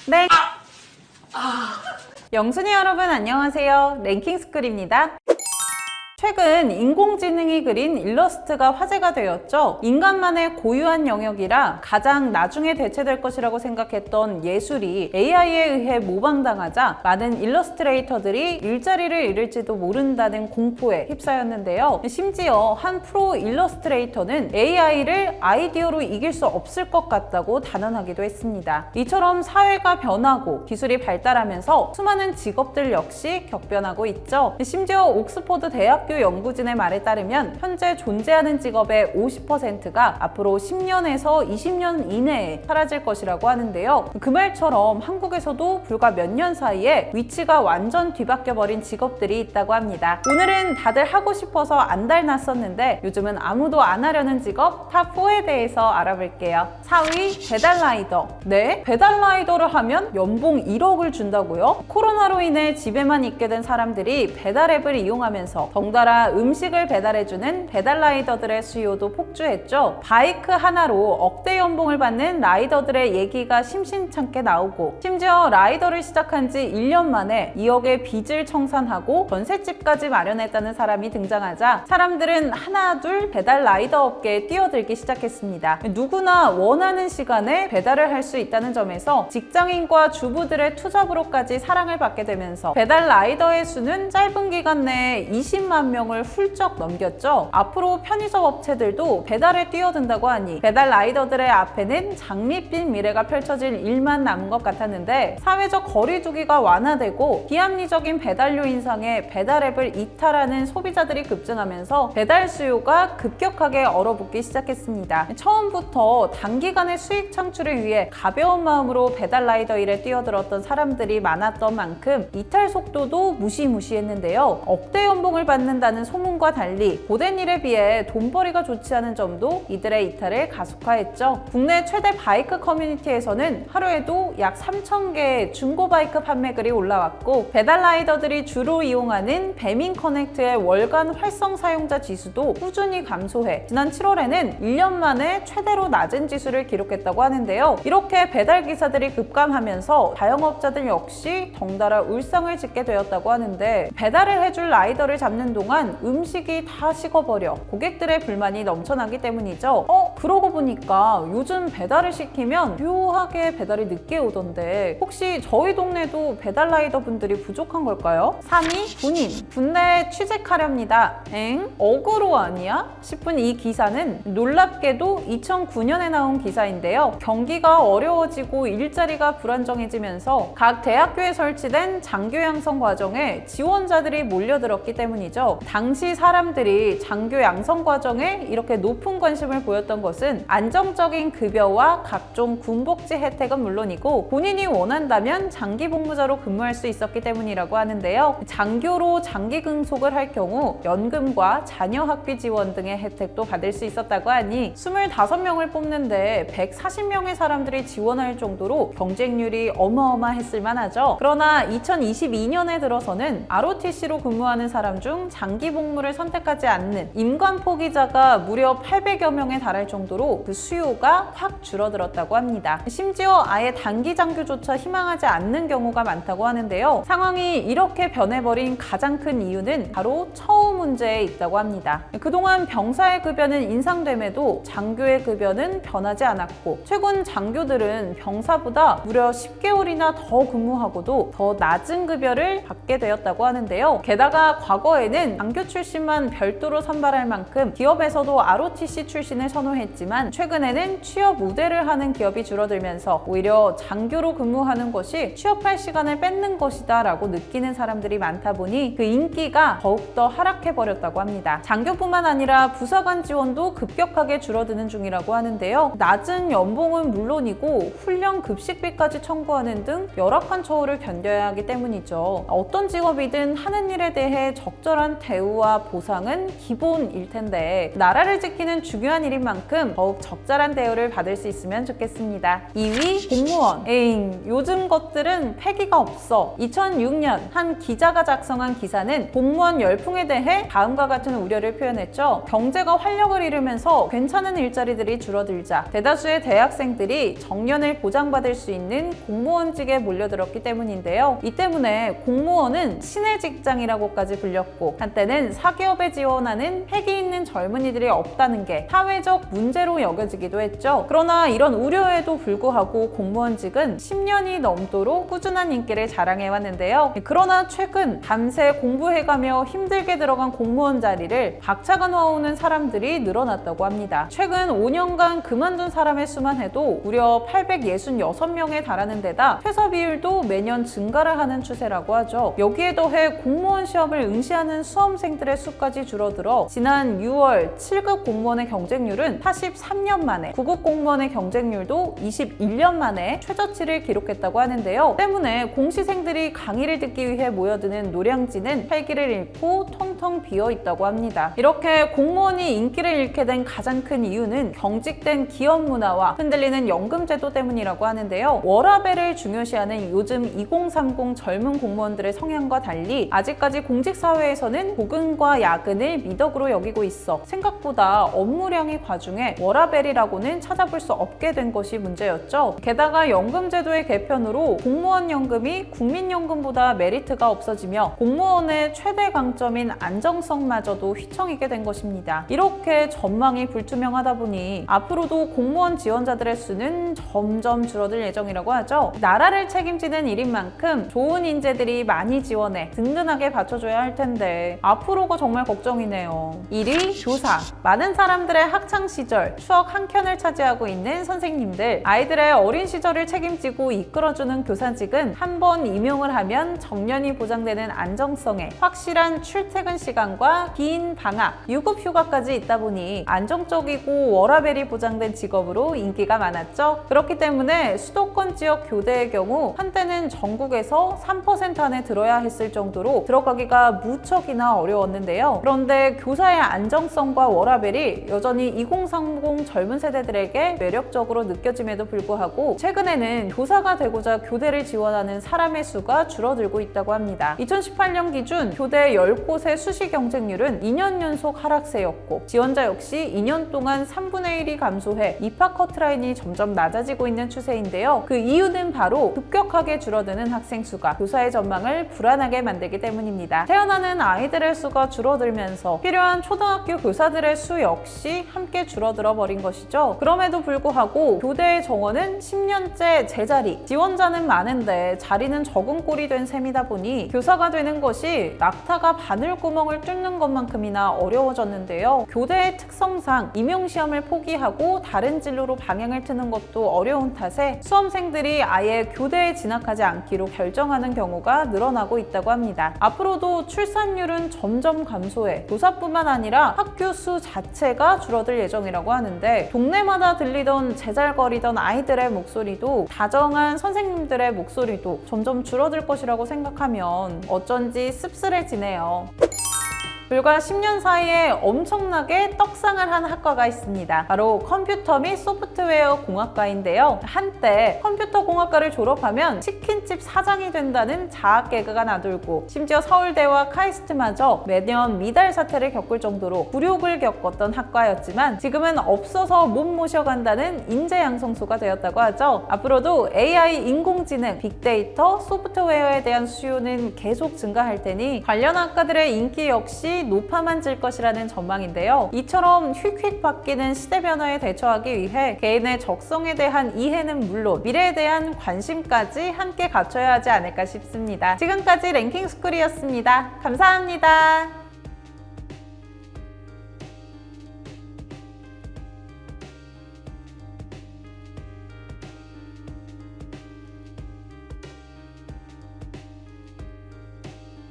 네. 영순이 여러분 안녕하세요. 랭킹스쿨입니다. 최근 인공지능이 그린 일러스트가 화제가 되었죠. 인간만의 고유한 영역이라 가장 나중에 대체될 것이라고 생각했던 예술이 AI에 의해 모방당하자 많은 일러스트레이터들이 일자리를 잃을지도 모른다는 공포에 휩싸였는데요. 심지어 한 프로 일러스트레이터는 AI를 아이디어로 이길 수 없을 것 같다고 단언하기도 했습니다. 이처럼 사회가 변하고 기술이 발달하면서 수많은 직업들 역시 격변하고 있죠. 심지어 옥스퍼드 대학교 연구진의 말에 따르면 현재 존재하는 직업의 50%가 앞으로 10년에서 20년 이내에 사라질 것이라고 하는데요. 그 말처럼 한국에서도 불과 몇 년 사이에 위치가 완전 뒤바뀌어버린 직업들이 있다고 합니다. 오늘은 다들 하고 싶어서 안달났었는데 요즘은 아무도 안 하려는 직업 탑4에 대해서 알아볼게요. 4위 배달라이더. 네? 배달라이더를 하면 연봉 1억을 준다고요? 코로나로 인해 집에만 있게 된 사람들이 배달앱을 이용하면서 덩달아 음식을 배달해주는 배달라이더들의 수요도 폭주했죠. 바이크 하나로 억대 연봉을 받는 라이더들의 얘기가 심심찮게 나오고 심지어 라이더를 시작한 지 1년 만에 2억의 빚을 청산하고 전셋집까지 마련했다는 사람이 등장하자 사람들은 하나둘 배달 라이더 업계에 뛰어들기 시작했습니다. 누구나 원하는 시간에 배달을 할 수 있다는 점에서 직장인과 주부들의 투잡으로까지 사랑을 받게 되면서 배달 라이더의 수는 짧은 기간 내에 20만 명을 훌쩍 넘겼죠. 앞으로 편의점 업체들도 배달에 뛰어든다고 하니 배달 라이더들의 앞에는 장밋빛 미래가 펼쳐질 일만 남은 것 같았는데 사회적 거리두기가 완화되고 비합리적인 배달료 인상에 배달앱을 이탈하는 소비자들이 급증하면서 배달 수요가 급격하게 얼어붙기 시작했습니다. 처음부터 단기간의 수익 창출을 위해 가벼운 마음으로 배달 라이더 일에 뛰어들었던 사람들이 많았던 만큼 이탈 속도도 무시무시했는데요. 억대 연봉을 받는다는 소문과 달리 고된 일에 비해 돈벌이가 좋지 않은 점도 이들의 이탈을 가속화했죠. 국내 최대 바이크 커뮤니티에서는 하루에도 약 3,000개의 중고 바이크 판매 글이 올라왔고 배달 라이더들이 주로 이용하는 배민 커넥트의 월간 활성 사용자 지수도 꾸준히 감소해 지난 7월에는 1년 만에 최대로 낮은 지수를 기록했다고 하는데요. 이렇게 배달 기사들이 급감하면서 자영업자들 역시 덩달아 울상을 짓게 되었다고 하는데 배달을 해줄 라이더를 잡는 동안 음식이 다 식어버려 고객들의 불만이 넘쳐나기 때문이죠. 그러고 보니까 요즘 배달을 시키면 묘하게 배달이 늦게 오던데 혹시 저희 동네도 배달 라이더 분들이 부족한 걸까요? 3위 군인. 군대에 취직하렵니다. 어그로 아니야? 싶은 이 기사는 놀랍게도 2009년에 나온 기사인데요. 경기가 어려워지고 일자리가 불안정해지면서 각 대학교에 설치된 장교 양성 과정에 지원자들이 몰려들었기 때문이죠. 당시 사람들이 장교 양성 과정에 이렇게 높은 관심을 보였던 것은 안정적인 급여와 각종 군복지 혜택은 물론이고 본인이 원한다면 장기 복무자로 근무할 수 있었기 때문이라고 하는데요. 장교로 장기 근속을 할 경우 연금과 자녀 학비 지원 등의 혜택도 받을 수 있었다고 하니 25명을 뽑는데 140명의 사람들이 지원할 정도로 경쟁률이 어마어마했을 만하죠. 그러나 2022년에 들어서는 ROTC로 근무하는 사람 중 장기 복무를 선택하지 않는 임관 포기자가 무려 800여 명에 달할 정도로 그 수요가 확 줄어들었다고 합니다. 심지어 아예 단기 장교조차 희망하지 않는 경우가 많다고 하는데요. 상황이 이렇게 변해버린 가장 큰 이유는 바로 처우 문제에 있다고 합니다. 그동안 병사의 급여는 인상됨에도 장교의 급여는 변하지 않았고 최근 장교들은 병사보다 무려 10개월이나 더 근무하고도 더 낮은 급여를 받게 되었다고 하는데요. 게다가 과거에는 장교 출신만 별도로 선발할 만큼 기업에서도 ROTC 출신을 선호했지만 최근에는 취업 우대를 하는 기업이 줄어들면서 오히려 장교로 근무하는 것이 취업할 시간을 뺏는 것이다 라고 느끼는 사람들이 많다 보니 그 인기가 더욱더 하락해버렸다고 합니다. 장교뿐만 아니라 부사관 지원도 급격하게 줄어드는 중이라고 하는데요. 낮은 연봉은 물론이고 훈련 급식비까지 청구하는 등 열악한 처우를 견뎌야 하기 때문이죠. 어떤 직업이든 하는 일에 대해 적절한 대우와 보상은 기본일 텐데 나라를 지키는 중요한 일인 만큼 더욱 적절한 대우를 받을 수 있으면 좋겠습니다. 2위 공무원. 요즘 것들은 패기가 없어. 2006년 한 기자가 작성한 기사는 공무원 열풍에 대해 다음과 같은 우려를 표현했죠. 경제가 활력을 잃으면서 괜찮은 일자리들이 줄어들자 대다수의 대학생들이 정년을 보장받을 수 있는 공무원직에 몰려들었기 때문인데요. 이 때문에 공무원은 신의 직장이라고까지 불렸고 한때는 사기업에 지원하는 패기 있는 젊은이들이 없다는 게 사회적 문제로 여겨지기도 했죠. 그러나 이런 우려에도 불구하고 공무원직은 10년이 넘도록 꾸준한 인기를 자랑해왔는데요. 그러나 최근 밤새 공부해가며 힘들게 들어간 공무원 자리를 박차가 놓아오는 사람들이 늘어났다고 합니다. 최근 5년간 그만둔 사람의 수만 해도 무려 866명에 달하는 데다 퇴사 비율도 매년 증가를 하는 추세라고 하죠. 여기에 더해 공무원 시험을 응시하는 수험생들의 수까지 줄어들어 지난 6월 7급 공무원의 경쟁률은 43년 만에, 9급 공무원의 경쟁률도 21년 만에 최저치를 기록했다고 하는데요. 때문에 공시생들이 강의를 듣기 위해 모여드는 노량진은 활기를 잃고 텅텅 비어 있다고 합니다. 이렇게 공무원이 인기를 잃게 된 가장 큰 이유는 경직된 기업 문화와 흔들리는 연금제도 때문이라고 하는데요. 워라밸을 중요시하는 요즘 2030 젊은 공무원들의 성향과 달리 아직까지 공직사회에서는 고근과 야근을 미덕으로 여기고 있어 생각보다 업무량이 과중해 워라밸이라고는 찾아볼 수 없게 된 것이 문제였죠. 게다가 연금제도의 개편으로 공무원 연금이 국민연금보다 메리트가 없어지며 공무원의 최대 강점인 안정성마저도 휘청이게 된 것입니다. 이렇게 전망이 불투명하다 보니 앞으로도 공무원 지원자들의 수는 점점 줄어들 예정이라고 하죠. 나라를 책임지는 일인 만큼 좋은 인재들이 많이 지원해 든든하게 받쳐줘야 할 텐데 앞으로가 정말 걱정이네요. 1위 교사. 많은 사람들의 학창시절 추억 한 켠을 차지하고 있는 선생님들, 아이들의 어린 시절을 책임지고 이끌어주는 교사직은 한 번 임용을 하면 정년이 보장되는 안정성에 확실한 출퇴근 시간과 긴 방학, 유급 휴가까지 있다 보니 안정적이고 워라밸이 보장된 직업으로 인기가 많았죠. 그렇기 때문에 수도권 지역 교대의 경우 한때는 전국에서 3% 안에 들어야 했을 정도로 들어가기가 무척이나 어려웠는데요. 그런데 교사의 안정성과 워라밸이 여전히 2030 젊은 세대들에게 매력적으로 느껴짐에도 불구하고 최근에는 교사가 되고자 교대를 지원하는 사람의 수가 줄어들고 있다고 합니다. 2018년 기준 교대 10곳의 수시 경쟁률은 2년 연속 하락세였고 지원자 역시 2년 동안 3분의 1이 감소해 입학 커트라인이 점점 낮아지고 있는 추세인데요. 그 이유는 바로 급격하게 줄어드는 학생 수가 교사의 전망을 불안하게 만들기 때문입니다. 태어나는 아이들의 수가 줄어들면서 필요한 초등학교 교사들의 수 역시 함께 줄어들어 버린 것이죠. 그럼에도 불구하고 교대의 정원은 10년째 제자리, 지원자는 많은데 자리는 적은 꼴이 된 셈이다 보니 교사가 되는 것이 낙타가 바늘구멍을 뚫는 것만큼이나 어려워졌는데요. 교대의 특성상 임용시험을 포기하고 다른 진로로 방향을 트는 것도 어려운 탓에 수험생들이 아예 교대에 진학하지 않기로 결정하는 경우가 늘어나고 있다고 합니다. 앞으로도 출산율은 점점 감소해 교사뿐만 아니라 학교 수 자체가 줄어들 예정이라고 하는데 동네마다 들리던 제잘거리던 아이들의 목소리도 다정한 선생님들의 목소리도 점점 줄어들 것이라고 생각하면 어쩐지 씁쓸해지네요. 불과 10년 사이에 엄청나게 떡상을 한 학과가 있습니다. 바로 컴퓨터 및 소프트웨어 공학과인데요. 한때 컴퓨터 공학과를 졸업하면 치킨집 사장이 된다는 자학 개그가 나돌고 심지어 서울대와 카이스트마저 매년 미달 사태를 겪을 정도로 굴욕을 겪었던 학과였지만 지금은 없어서 못 모셔간다는 인재 양성소가 되었다고 하죠. 앞으로도 AI, 인공지능, 빅데이터, 소프트웨어에 대한 수요는 계속 증가할 테니 관련 학과들의 인기 역시 높아만 질 것이라는 전망인데요. 이처럼 휙휙 바뀌는 시대 변화에 대처하기 위해 개인의 적성에 대한 이해는 물론 미래에 대한 관심까지 함께 갖춰야 하지 않을까 싶습니다. 지금까지 랭킹스쿨이었습니다. 감사합니다.